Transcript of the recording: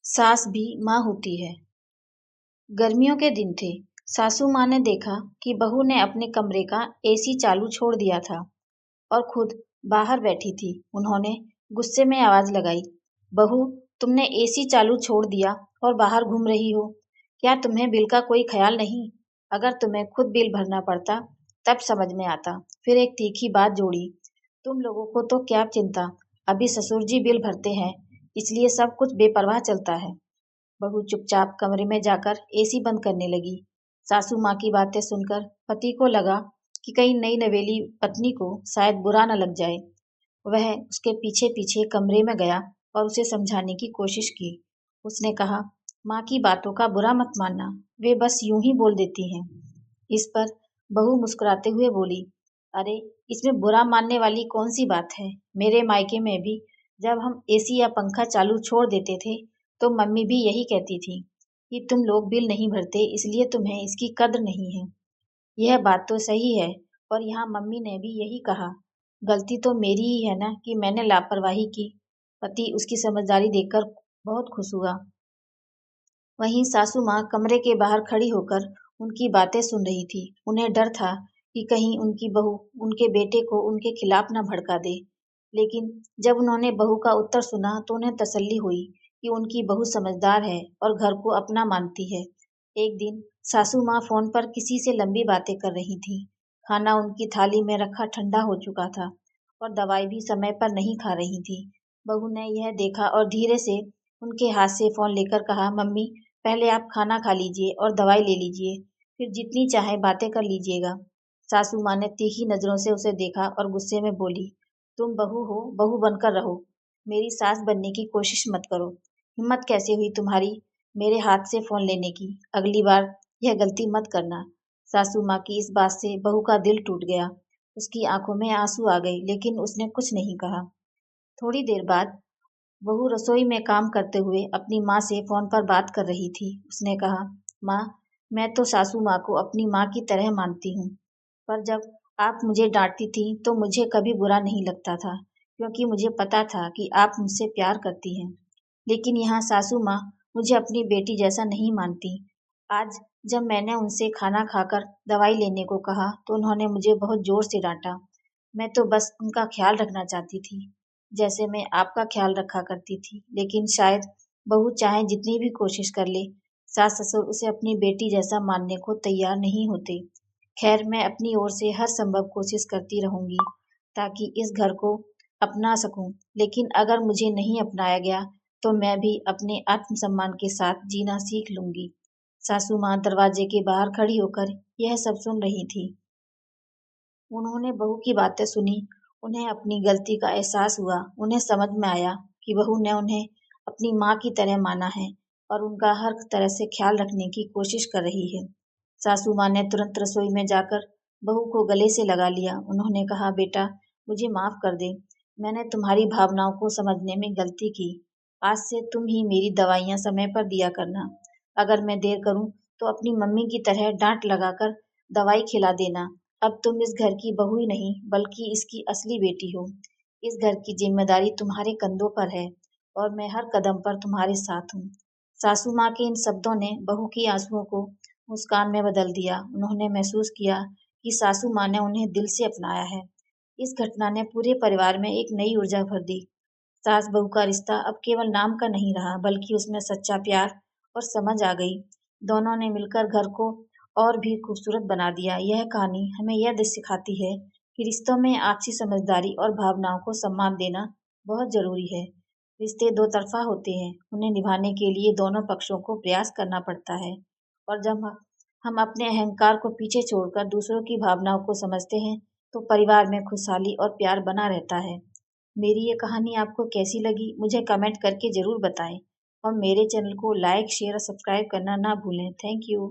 सास भी माँ होती है। गर्मियों के दिन थे। सासू माँ ने देखा कि बहू ने अपने कमरे का एसी चालू छोड़ दिया था और खुद बाहर बैठी थी। उन्होंने गुस्से में आवाज लगाई, बहू, तुमने एसी चालू छोड़ दिया और बाहर घूम रही हो। क्या तुम्हें बिल का कोई ख्याल नहीं? अगर तुम्हें खुद बिल भरना पड़ता तब समझ में आता। फिर एक तीखी बात जोड़ी, तुम लोगों को तो क्या चिंता, अभी ससुर जी बिल भरते हैं, इसलिए सब कुछ बेपरवाह चलता है। बहू चुपचाप कमरे में जाकर एसी बंद करने लगी। सासू माँ की बातें सुनकर पति को लगा कि कहीं नई नवेली पत्नी को शायद बुरा न लग जाए। वह उसके पीछे पीछे कमरे में गया और उसे समझाने की कोशिश की। उसने कहा, माँ की बातों का बुरा मत मानना, वे बस यूं ही बोल देती हैं। इस पर बहू मुस्कुराते हुए बोली, अरे, इसमें बुरा मानने वाली कौन सी बात है? मेरे मायके में भी जब हम एसी या पंखा चालू छोड़ देते थे तो मम्मी भी यही कहती थी कि तुम लोग बिल नहीं भरते इसलिए तुम्हें इसकी कद्र नहीं है। यह बात तो सही है, और यहाँ मम्मी ने भी यही कहा। गलती तो मेरी ही है ना कि मैंने लापरवाही की। पति उसकी समझदारी देखकर बहुत खुश हुआ। वहीं सासू माँ कमरे के बाहर खड़ी होकर उनकी बातें सुन रही थी। उन्हें डर था कि कहीं उनकी बहू उनके बेटे को उनके खिलाफ न भड़का दे। लेकिन जब उन्होंने बहू का उत्तर सुना तो उन्हें तसल्ली हुई कि उनकी बहू समझदार है और घर को अपना मानती है। एक दिन सासू माँ फोन पर किसी से लंबी बातें कर रही थी। खाना उनकी थाली में रखा ठंडा हो चुका था और दवाई भी समय पर नहीं खा रही थी। बहू ने यह देखा और धीरे से उनके हाथ से फोन लेकर कहा, मम्मी, पहले आप खाना खा लीजिए और दवाई ले लीजिए, फिर जितनी चाहे बातें कर लीजिएगा। सासू माँ ने तीखी नजरों से उसे देखा और गुस्से में बोली, तुम बहू हो, बहू बनकर रहो, मेरी सास बनने की कोशिश मत करो। हिम्मत कैसे हुई तुम्हारी मेरे हाथ से फोन लेने की? अगली बार यह गलती मत करना। सासू माँ की इस बात से बहू का दिल टूट गया। उसकी आंखों में आंसू आ गए, लेकिन उसने कुछ नहीं कहा। थोड़ी देर बाद बहू रसोई में काम करते हुए अपनी माँ से फोन पर बात कर रही थी। उसने कहा, माँ, मैं तो सासू माँ को अपनी माँ की तरह मानती हूँ, पर जब आप मुझे डांटती थी तो मुझे कभी बुरा नहीं लगता था, क्योंकि मुझे पता था कि आप मुझसे प्यार करती हैं। लेकिन यहाँ सासू माँ मुझे अपनी बेटी जैसा नहीं मानती। आज जब मैंने उनसे खाना खाकर दवाई लेने को कहा तो उन्होंने मुझे बहुत जोर से डांटा। मैं तो बस उनका ख्याल रखना चाहती थी, जैसे मैं आपका ख्याल रखा करती थी। लेकिन शायद बहू चाहे जितनी भी कोशिश कर ले, सास ससुर उसे अपनी बेटी जैसा मानने को तैयार नहीं होते। खैर, मैं अपनी ओर से हर संभव कोशिश करती रहूंगी ताकि इस घर को अपना सकूं। लेकिन अगर मुझे नहीं अपनाया गया तो मैं भी अपने आत्मसम्मान के साथ जीना सीख लूंगी। सासू माँ दरवाजे के बाहर खड़ी होकर यह सब सुन रही थी। उन्होंने बहू की बातें सुनी। उन्हें अपनी गलती का एहसास हुआ। उन्हें समझ में आया कि बहू ने उन्हें अपनी माँ की तरह माना है और उनका हर तरह से ख्याल रखने की कोशिश कर रही है। सासू माँ ने तुरंत रसोई में जाकर बहू को गले से लगा लिया। उन्होंने कहा, बेटा, मुझे माफ कर दे, मैंने तुम्हारी भावनाओं को समझने में गलती की। आज से तुम ही मेरी दवाइयाँ समय पर दिया करना। अगर मैं देर करूँ तो अपनी मम्मी की तरह डांट लगाकर दवाई खिला देना। अब तुम इस घर की बहू ही नहीं बल्कि इसकी असली बेटी हो। इस घर की जिम्मेदारी तुम्हारे कंधों पर है और मैं हर कदम पर तुम्हारे साथ हूँ। सासू माँ के इन शब्दों ने बहू की आंसुओं को मुस्कान में बदल दिया। उन्होंने महसूस किया कि सासू माँ ने उन्हें दिल से अपनाया है। इस घटना ने पूरे परिवार में एक नई ऊर्जा भर दी। सास बहू का रिश्ता अब केवल नाम का नहीं रहा, बल्कि उसमें सच्चा प्यार और समझ आ गई। दोनों ने मिलकर घर को और भी खूबसूरत बना दिया। यह कहानी हमें यह सिखाती है कि रिश्तों में आपसी समझदारी और भावनाओं को सम्मान देना बहुत जरूरी है। रिश्ते दो तरफा होते हैं, उन्हें निभाने के लिए दोनों पक्षों को प्रयास करना पड़ता है। और जब हम अपने अहंकार को पीछे छोड़कर दूसरों की भावनाओं को समझते हैं तो परिवार में खुशहाली और प्यार बना रहता है। मेरी ये कहानी आपको कैसी लगी मुझे कमेंट करके ज़रूर बताएं, और मेरे चैनल को लाइक, शेयर और सब्सक्राइब करना ना भूलें। Thank you.